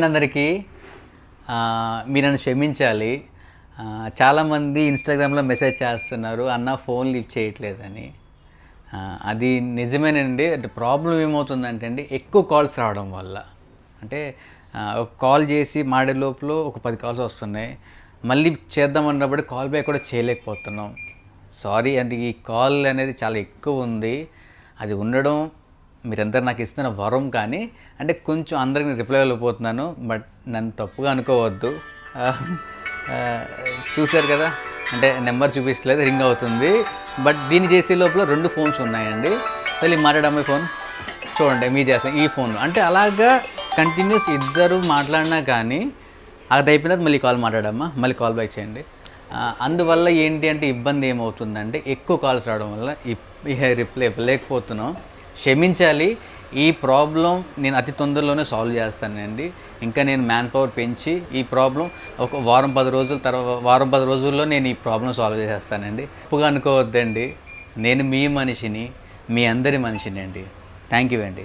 అందరికీ మీరు నన్ను క్షమించాలి. చాలామంది ఇన్స్టాగ్రామ్లో మెసేజ్ చేస్తున్నారు, అన్న ఫోన్ లిఫ్ట్ చేయట్లేదని. అది నిజమేనండి. అంటే ప్రాబ్లం ఏమవుతుందంటే అండి, ఎక్కువ కాల్స్ రావడం వల్ల. అంటే ఒక కాల్ చేసి మాడే లోపల ఒక 10 కాల్స్ వస్తున్నాయి. మళ్ళీ చేద్దామన్నప్పుడు కాల్ బ్యాక్ కూడా చేయలేకపోతున్నాం. సారీ అండి, ఈ కాల్ అనేది చాలా ఎక్కువ ఉంది. అది ఉండడం మీరందరూ నాకు ఇస్తున్న వరం. కానీ అంటే కొంచెం అందరికి రిప్లై వెళ్ళిపోతున్నాను, బట్ నన్ను తప్పుగా అనుకోవద్దు. చూశారు కదా, అంటే నెంబర్ చూపించలేదు, రింగ్ అవుతుంది. బట్ దీన్ని చేసే లోపల 2 ఫోన్స్ ఉన్నాయండి. తల్లి మాట్లాడమ్మాయి ఫోన్ చూడండి, మీ చేస్తాం ఈ ఫోన్. అంటే అలాగా కంటిన్యూస్ ఇద్దరు మాట్లాడినా కానీ అది అయిపోయిన తర్వాత మళ్ళీ కాల్ మాట్లాడమ్మా, మళ్ళీ కాల్ బ్యాక్ చేయండి. అందువల్ల ఏంటి అంటే ఇబ్బంది ఏమవుతుందంటే, ఎక్కువ కాల్స్ రావడం వల్ల రిప్లై ఇవ్వలేకపోతున్నాం. క్షమించాలి. ఈ ప్రాబ్లం నేను అతి తొందరలోనే సాల్వ్ చేస్తానండి. ఇంకా నేను మ్యాన్ పవర్ పెంచి ఈ ప్రాబ్లం ఒక వారం 10 రోజుల్లో నేను ఈ ప్రాబ్లం సాల్వ్ చేసేస్తానండి. తప్పుగా అనుకోవద్దండి, నేను మీ మనిషిని, మీ అందరి మనిషిని అండి. థ్యాంక్ యూ అండి.